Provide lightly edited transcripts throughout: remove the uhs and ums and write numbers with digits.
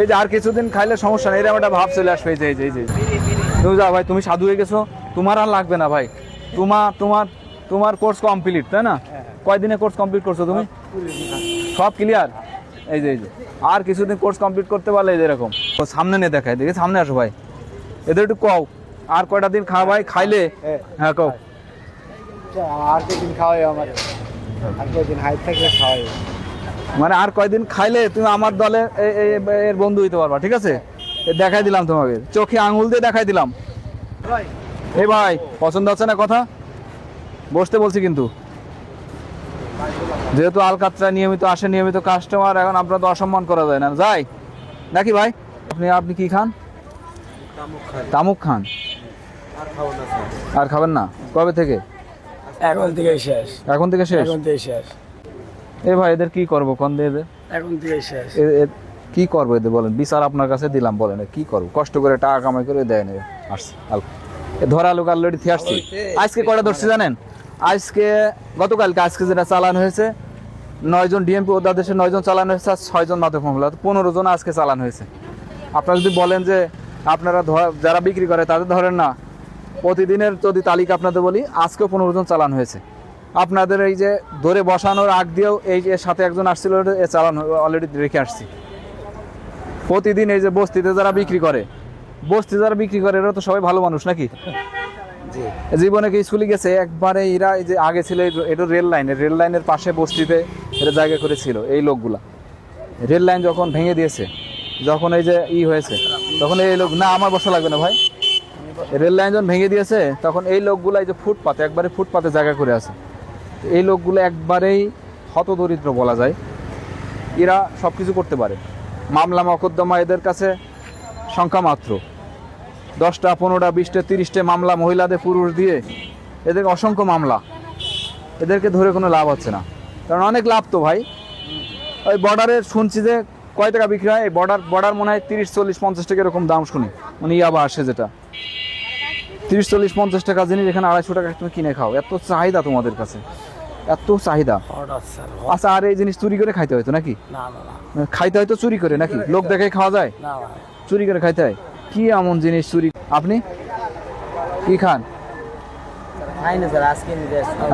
এই যে আর কিছুদিন খাইলে সমস্যা নেই, এরকম একটা ভাব চলে আসবে। এই যে এই যে এই যে তুমি যাও ভাই, তুমি সাধু হয়ে গেছো, তোমার আর লাগবে না ভাই। তোমার তোমার তোমার কোর্স কমপ্লিট, তাই না? কয়দিনে কোর্স কমপ্লিট করছো তুমি? সব ক্লিয়ার। এই যে আর কিছুদিন কোর্স কমপ্লিট করতে পারলে এই যে এরকম সামনে নিয়ে দেখায়, দেখে সামনে আসো ভাই, এদের একটু কও আর কয়টা দিন খাওয়া ভাই, খাইলে হ্যাঁ কও। আর কয়দিন খাওয়াই আমার, আর কয়দিন হাইট থাকলে খাওয়াই, মানে আর কয়দিন খাইলে তুমি আমার দলে এর বন্ধু হইতে পারবা, ঠিক আছে? দেখাই দিলাম তোমাকে, চোখে আঙুল দিয়ে দেখাই দিলাম। এই ভাই পছন্দ হচ্ছে না কথা? বসতে বলছি কিন্তু, যেহেতু আলকাতরা নিয়মিত আসে, নিয়মিত কাস্টমার, এখন আপনার তো অসম্মান করা যায় না, যাই নাকি ভাই? আপনি কি খান? তামুক খান? আর খাবেন না? কবে থেকে? এখন থেকে শেষ, এখন থেকে শেষ? এখন থেকে শেষ, এই ভাই এদের কি করবো কোন দিয়ে? এদের এখন থেকে শেষ। কি করবো এদের বলেন? বিচার আপনার কাছে দিলাম, বলেন কি করবো? কষ্ট করে টাকা কামাই করে দেয় না, আসছে ধরা লোক অলরেডি থিয়ে আসছি। আজকে কয়টা ধরছি জানেন? আজকে গতকালকে, আজকে যেটা চালানো হয়েছে 9 জন ডিএমপি অধ্যাদেশে 9 জন চালানো হয়েছে, আর 6 জন মাদক মামলা, 15 জন আজকে চালানো হয়েছে। আপনারা যদি বলেন যে আপনারা যারা বিক্রি করে তাদের ধরেন না, প্রতিদিনের যদি তালিকা আপনাদের বলি, আজকেও 15 জন চালান হয়েছে। আপনাদের এই যে ধরে বসানোর আগ দিয়েও এই যে সাথে একজন আসছিল, এ চালান অলরেডি রেখে আসছি। প্রতিদিন এই যে বস্তিতে যারা বিক্রি করে, এরা তো সবাই ভালো মানুষ নাকি? জীবনে কি স্কুলে গেছে একবারে? এরা এই যে আগে ছিল এটা রেল লাইনের পাশে বস্তিতে এটা জায়গা করেছিল। এই লোকগুলা রেল লাইন যখন ভেঙে দিয়েছে, যখন এই যে হয়েছে, তখন এই লোক, না আমার বসা লাগবে না ভাই, রেল লাইন যখন ভেঙে দিয়েছে তখন এই লোকগুলা এই যে ফুটপাতে জায়গা করে আছে। এই লোকগুলো একবারেই হতদরিদ্র বলা যায়। এরা সব কিছু করতে পারে, মামলা মকদ্দমা এদের কাছে সংখ্যা মাত্র, 10টা 15টা 20টা 30টা মামলা, মহিলাদের পুরুষ দিয়ে এদের অসংখ্য মামলা। এদেরকে ধরে কোনো লাভ হচ্ছে না, কারণ অনেক লাভ তো ভাই। ওই বর্ডারে শুনছি যে কয় টাকা বিক্রি হয়, এই বর্ডার মনে হয় 30 40 50 টাকা এরকম দাম শুনি, মানে ইয়াবা আসে যেটা 30 40 50 টাকা জিনিস এখানে 250 টাকা তুমি কিনে খাও। এত চাহিদা তোমাদের কাছে, এত চাহিদা। আচ্ছা, আর এই জিনিস চুরি করে খাইতে হয়তো নাকি? খাইতে হয়তো চুরি করে নাকি? লোক দেখে খাওয়া যায়? চুরি করে খাইতে হয়। কি এমন জিনিস চুরি? আপনি কি খান?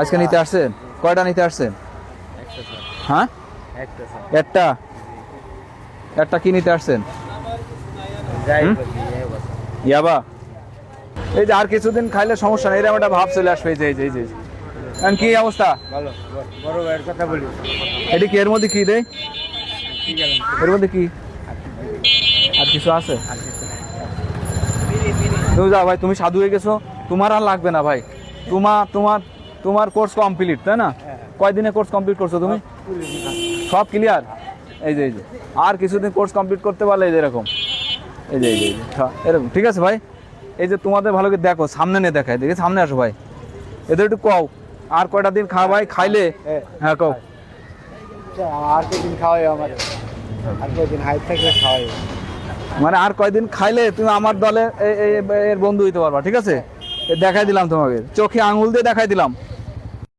আজকে নিতে আসছেন? কয়টা নিতে আসছেন? হ্যাঁ, একটা কি নিতে আসছেন? ইয়াবা। এই যে আর কিছুদিন খাইলে সমস্যা নেই, এরকম একটা ভাব চলে আসবে। এই যে এই যে এখন কি অবস্থা? বড় ভাইয়ের কথা বলি, এটি কি এর মধ্যে কি দেয়? এর মধ্যে কি আর কিছু আছে? তুমি যাও ভাই, তুমি সাধু হয়ে গেছো, তোমার আর লাগবে না ভাই। তোমার কোর্স কমপ্লিট, তাই না? কয়দিনে কোর্স কমপ্লিট করছো তুমি? সব ক্লিয়ার। এই যে আর কিছুদিন কোর্স কমপ্লিট করতে পারলে এই যে এরকম, এই যে এরকম, ঠিক আছে ভাই? এই যে তোমাদের ভালো করে দেখো, সামনে নিয়ে দেখায়, দেখে সামনে আসো ভাই, এদের একটু কও আর কয়টা দিন খাওয়া ভাই, খাইলে হ্যাঁ কও। আর কয়দিন খাওয়াই আমার, আর কয়দিন হাইট থাকলে খাওয়াই, মানে আর কয়দিন খাইলে তুমি আমার দলে এর বন্ধু হইতে পারবা, ঠিক আছে? দেখাই দিলাম তোমাকে, চোখে আঙুল দিয়ে দেখাই দিলাম।